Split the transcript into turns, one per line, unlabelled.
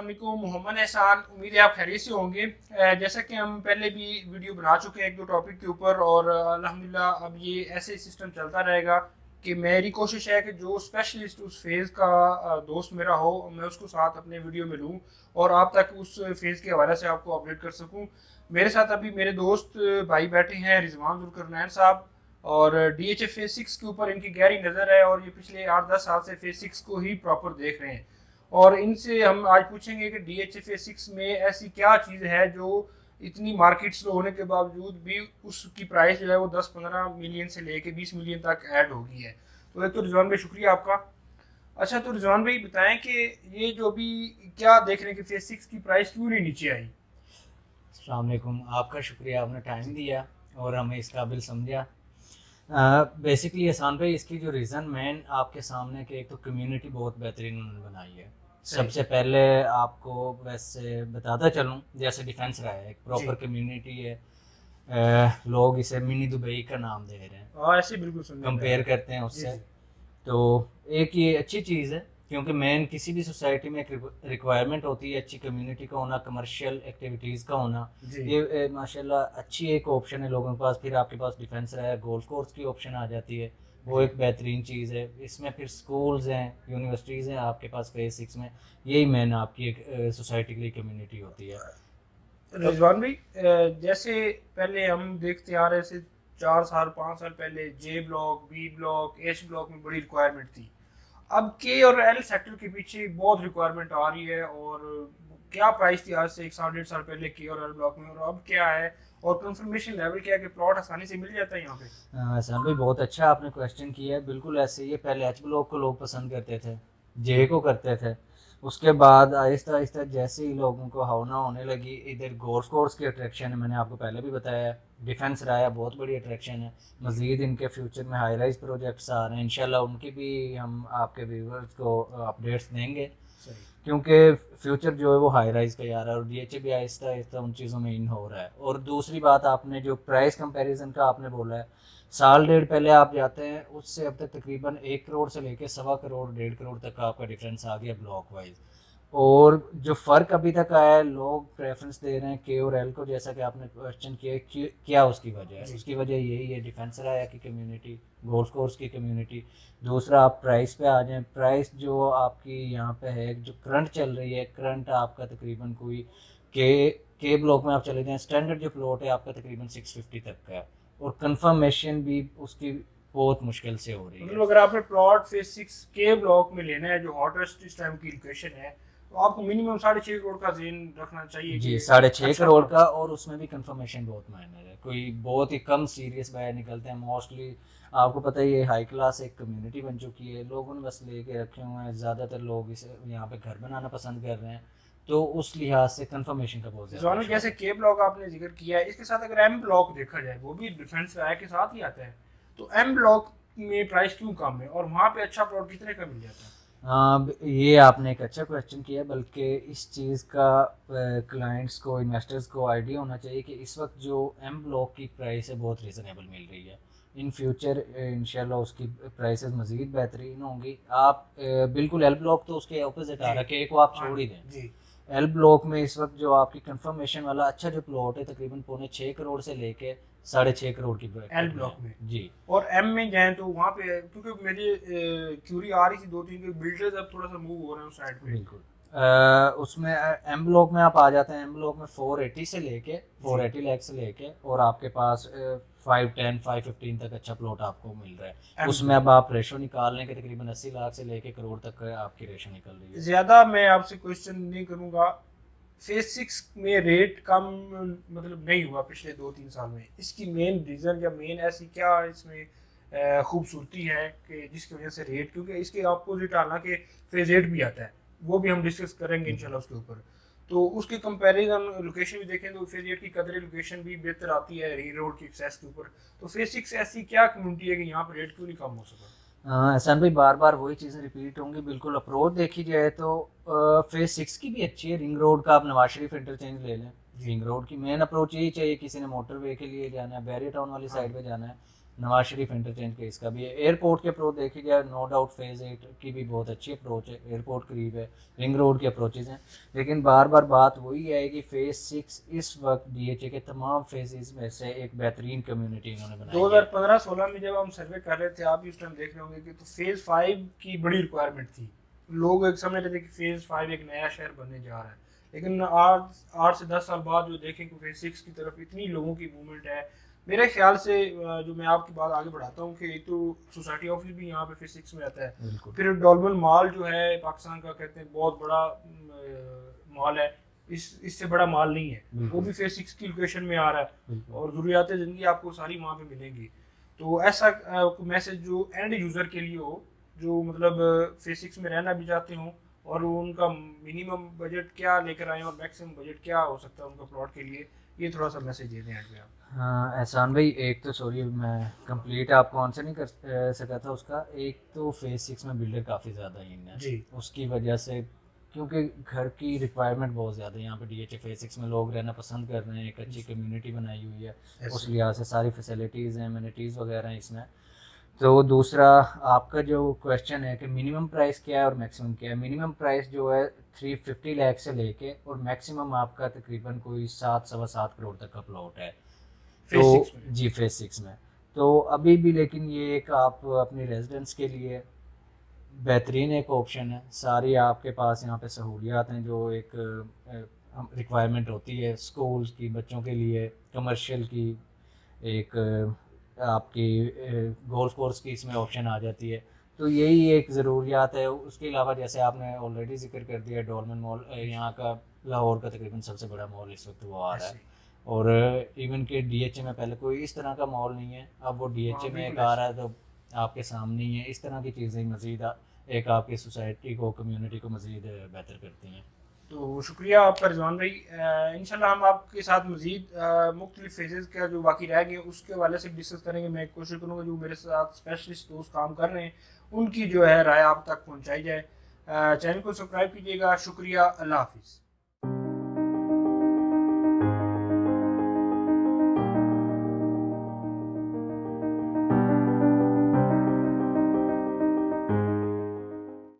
अस्सलाम वालेकुम, मोहम्मद एहसान। उम्मीद है आप खैरियत से होंगे। जैसा कि हम पहले भी वीडियो बना चुके हैं एक दो टॉपिक के ऊपर, और अल्हम्दुलिल्लाह अब ये ऐसे सिस्टम चलता रहेगा कि मेरी कोशिश है कि जो स्पेशलिस्ट उस फेज़ का दोस्त मेरा हो, मैं उसको साथ अपने वीडियो में लूँ और आप तक उस फेज़ के हवाले से आपको अपडेट कर सकूँ। मेरे साथ अभी मेरे दोस्त भाई बैठे हैं, रिजवान जुल्करनैन साहब, और DHA फेज 6 के ऊपर इनकी गहरी नज़र है और ये पिछले 8-10 साल से फेज 6 को ही प्रॉपर देख रहे हैं। और इनसे हम आज पूछेंगे कि DHA फेज 6 में ऐसी क्या चीज़ है जो इतनी मार्केट स्लो होने के बावजूद भी उसकी प्राइस जो है वो 10-15 मिलियन से लेके 20 मिलियन तक ऐड हो गई है। तो एक तो रिजवान भाई शुक्रिया आपका। अच्छा, तो रिजवान भाई बताएं कि ये जो भी क्या देख रहे हैं कि फेज 6 की प्राइस क्यों नहीं नीचे आई?
अस्सलाम वालेकुम, आपका शुक्रिया, आपने टाइम दिया और हमें इस काबिल समझा। बेसिकली एहसान भाई, इसकी जो रीज़न मेन आपके सामने कि एक तो कम्युनिटी बहुत बेहतरीन उन्होंने बनाई है। सबसे पहले आपको वैसे बताता चलूँ, जैसे डिफेंस रहा है एक प्रॉपर कम्युनिटी है। लोग इसे मिनी दुबई का नाम दे रहे हैं,
हाँ ऐसे बिल्कुल सुनने में
कंपेयर करते हैं उससे। तो एक ये अच्छी चीज़ है, क्योंकि मेन किसी भी सोसाइटी में एक रिक्वायरमेंट होती है अच्छी कम्युनिटी का होना, कमर्शियल एक्टिविटीज़ का होना। ये माशाल्लाह अच्छी एक ऑप्शन है लोगों के पास। फिर आपके पास डिफेंस रहा है, गोल्फ कोर्स की ऑप्शन आ जाती है, वो एक बेहतरीन चीज़ है। इसमें फिर स्कूल्स हैं, यूनिवर्सिटीज़ हैं आपके पास फेज 6 में। यही मेन आपकी एक सोसाइटी के लिए कम्युनिटी होती है।
रिजवान भाई, जैसे पहले हम देखते आ रहे थे 4 साल 5 साल पहले J block, B block, H block में बड़ी रिक्वायरमेंट थी। अब के और एल सेक्टर के पीछे बहुत रिक्वायरमेंट आ रही है। और क्या प्राइस थी आज से 1 साल 1.5 साल पहले के और एल ब्लॉक में, और अब क्या है, और कंफर्मेशन लेवल क्या है कि प्लॉट आसानी से मिल जाता है यहाँ पे?
सर भाई, बहुत अच्छा आपने क्वेश्चन किया है। बिल्कुल ऐसे ही है, पहले एच ब्लॉक को लोग पसंद करते थे, जे को करते थे। उसके बाद आहिस्ता आहिस्ता जैसे ही लोगों को हवना होने लगी, इधर गोल्फ कोर्स की अट्रैक्शन है, मैंने आपको पहले भी बताया। डिफेंस राया बहुत बड़ी अट्रैक्शन है। मज़ीद इनके फ्यूचर में हाई राइज प्रोजेक्ट्स आ रहे हैं, इंशाल्लाह उनकी भी हम आपके व्यूवर्स को अपडेट्स देंगे। क्योंकि फ्यूचर जो है वो हाई राइज का आ रहा है, और DHA भी आहिस्ता आहिस्ता उन चीज़ों में इन हो रहा है। और दूसरी बात, आपने जो प्राइस कंपैरिजन का आपने बोला है, साल डेढ़ पहले आप जाते हैं, उससे अब तक तकरीबन 1 करोड़ से लेकर 1.25 करोड़ 1.5 करोड़ तक का आपका डिफरेंस आ गया ब्लॉक वाइज। और जो फ़र्क अभी तक आया है, लोग प्रेफरेंस दे रहे हैं के और एल को, जैसा कि आपने क्वेश्चन किया क्या उसकी वजह है। उसकी वजह यही है, डिफेंस राया की कम्युनिटी, गोल्फ कोर्स की कम्युनिटी। दूसरा, आप प्राइस पे आ जाएं। प्राइस जो आपकी यहाँ पे है, जो करंट चल रही है, करंट आपका तकरीबन कोई के ब्लॉक में आप चले जाएं, स्टैंडर्ड जो प्लॉट है आपका तकरीबन 650 तक का है, और कंफर्मेशन भी उसकी बहुत मुश्किल से हो रही है।
मतलब अगर आपने प्लॉट फेज 6 के ब्लॉक में लेना है जो हॉटेस्ट इस टाइम की लोकेशन है, तो आपको मिनिमम 6.5 करोड़ का जेन रखना चाहिए
जी,
कि
6.5 करोड़ का, और उसमें भी कंफर्मेशन बहुत मायने है। कोई बहुत ही कम सीरियस बायर निकलते हैं मोस्टली। आपको पता ही है, हाई क्लास एक कम्युनिटी बन चुकी है, लोगों ने बस लेके रखे हुए हैं। ज़्यादातर लोग इसे यहाँ पे घर बनाना पसंद कर रहे हैं, तो उस लिहाज से कंफर्मेशन का बहुत ज़्यादा
जोनल
इशू
जैसे
है।
के ब्लॉक आपने जिक्र किया है, इसके साथ अगर एम ब्लॉक देखा जाए, वो भी डिफेंस राय के साथ ही आता है, तो एम ब्लॉक में प्राइस क्यों कम है और वहाँ पे अच्छा प्लॉट कितने का मिल जाता है?
ये आपने एक अच्छा क्वेश्चन किया, बल्कि इस चीज़ का क्लाइंट्स को, इन्वेस्टर्स को आइडिया होना चाहिए कि इस वक्त जो एम ब्लॉक की प्राइस है बहुत रीज़नेबल मिल रही है। इन फ्यूचर इंशाल्लाह उसकी प्राइसेस मज़ीद बेहतरीन होंगी। आप बिल्कुल, एल ब्लॉक तो उसके ऑपोजिट आ रहा है कि एक को आप छोड़ ही दें। एल ब्लॉक में इस वक्त जो आपकी कंफर्मेशन वाला अच्छा जो प्लॉट है, तकरीबन 6.25 करोड़ से लेके 6.5 करोड़ की
एल
ब्रैकेट
ब्लॉक
में
में।
जी।
और एम में जाए तो वहाँ पे, क्योंकि मेरी क्यूरी आ रही थी दो तीन के बिल्डर्स अब थोड़ा सा मूव हो रहे हैं उस साइड पे।
बिल्कुल, उसमें एम ब्लॉक में आप आ जाते हैं। एम ब्लॉक में 480 से लेके 480 लाख से लेके, और आपके पास 510 515 तक अच्छा प्लॉट आपको मिल रहा है। उसमें अब आप रेशो निकाल लें कि तकरीबन 80 लाख से लेके करोड़ तक आपकी रेशो निकल रही है।
ज़्यादा मैं आपसे क्वेश्चन नहीं करूँगा। फेज 6 में रेट कम मतलब नहीं हुआ पिछले 2-3 साल में, इसकी मेन रीज़न या मेन ऐसी क्या इसमें खूबसूरती है कि जिसकी वजह से रेट, क्योंकि इसके अपोजिट हालांकि फेज 8 भी आता है, वो भी हम डिस्कस करेंगे इंशाल्लाह उसके ऊपर। तो उसके कंपैरिजन लोकेशन भी देखें तो फेज 8 की कदर लोकेशन भी बेहतर आती है रिंग रोड की एक्सेस के ऊपर। तो फेज 6 ऐसी क्या कम्युनिटी है कि यहाँ पर रेट क्यों नहीं कम हो सका?
एहसान भाई, बार बार वही चीज़ें रिपीट होंगी। बिल्कुल, अप्रोच देखी जाए तो फेज 6 की भी अच्छी है। रिंग रोड का आप नवाज शरीफ इंटरचेंज ले लें, रिंग रोड की मेन अप्रोच यही चाहिए, किसी ने मोटरवे के लिए जाना है, बैरियर टाउन वाली साइड पे जाना है, नवाज शरीफ इंटरचेंज के इसका भी है। एयरपोर्ट के अप्रोच देखी जाए, नो डाउट फेज़ 8 की भी बहुत अच्छी अप्रोच है, एयरपोर्ट करीब है, रिंग रोड की अप्रोचेज हैं। लेकिन बार बार बात वही है कि फेज़ 6 इस वक्त DHA के तमाम फेजेस में से एक बेहतरीन कम्युनिटी इन्होंने बनाई है।
2015-16 में जब हम सर्वे कर रहे थे, आप इस टाइम देख रहे होंगे कि तो फेज़ 5 की बड़ी रिक्वायरमेंट थी। लोग एक समझ रहे थे कि फेज़ 5 एक नया शहर बनने जा रहा है, लेकिन आज 8 से 10 साल बाद जो देखें कि फेज़ 6 की तरफ इतनी लोगों की मूवमेंट है। मेरे ख्याल से जो मैं आपकी बात आगे बढ़ाता हूँ कि एक तो सोसाइटी ऑफिस भी यहाँ पे फेज़ 6 में आता है,
बिल्कुल
फिर डॉल्बन मॉल जो है पाकिस्तान का कहते हैं बहुत बड़ा मॉल है, इससे बड़ा मॉल नहीं है, वो
बिल्कुल
भी फेज़ 6 की लोकेशन में आ रहा है
बिल्कुल
और ज़रूरियात ज़िंदगी आपको सारी वहाँ पे मिलेंगी। तो ऐसा मैसेज जो एंड यूज़र के लिए हो, जो मतलब फेज़ 6 में रहना भी चाहते हों और वो उनका मिनिमम बजट क्या लेकर आए और मैक्सिमम बजट क्या हो सकता है उनका प्लॉट के लिए, ये थोड़ा सा मैसेज दे दें एंड पे आप।
हाँ एहसान भाई, एक तो सॉरी मैं कंप्लीट आपको आंसर नहीं कर सका था उसका। एक तो फेज़ 6 में बिल्डर काफ़ी ज़्यादा इन है
जी
उसकी वजह से, क्योंकि घर की रिक्वायरमेंट बहुत ज़्यादा है यहाँ पे DHA फेज़ 6 में, लोग रहना पसंद कर रहे हैं, एक अच्छी कम्युनिटी बनाई हुई है, उस
ऐसे
लिहाज से सारी फैसिलिटीज़ हैं, एमिनिटीज़ वगैरह हैं इसमें। तो दूसरा आपका जो क्वेश्चन है कि मिनिमम प्राइस क्या है और मैक्सिमम क्या है, मिनिमम प्राइस जो है 350 लाख से लेके और मैक्सिमम आपका तकरीबन कोई 7 सवा 7 करोड़ तक का प्लॉट है।
फेज़
तो
6 में
जी फेज़ 6 में तो अभी भी, लेकिन ये एक आप अपनी रेजिडेंस के लिए बेहतरीन एक ऑप्शन है। सारी आपके पास यहाँ पे सहूलियात हैं जो एक रिक्वायरमेंट होती है स्कूल की, बच्चों के लिए, कमर्शियल की, एक आपकी गोल्फ कोर्स की इसमें ऑप्शन आ जाती है। तो यही एक ज़रूरियात है। उसके अलावा जैसे आपने ऑलरेडी जिक्र कर दिया डॉलमेन मॉल, यहाँ का लाहौर का तकरीबन सबसे बड़ा मॉल इस वक्त वो आ रहा है।
ऐसे
और इवन के DHA में पहले कोई इस तरह का मॉल नहीं है, अब वो
हाँ
DHA में एक
बिल्कुल
आ
ऐसे।
रहा है तो आपके सामने ही है। इस तरह की चीज़ें मज़ीद एक आपकी सोसाइटी को, कम्युनिटी को मज़ीद बेहतर करती हैं।
तो शुक्रिया आपका रिजवान भाई। इंशाल्लाह हम आपके साथ मज़ीद मुख्तलिफ फेजेस का जो बाकी रह गए उसके हवाले से डिस्कस करेंगे। मैं कोशिश करूँगा जो मेरे साथ स्पेशलिस्ट दोस्त काम कर रहे हैं उनकी जो है राय आप तक पहुँचाई जाए। चैनल को सब्सक्राइब कीजिएगा। शुक्रिया, अल्लाह हाफिज़।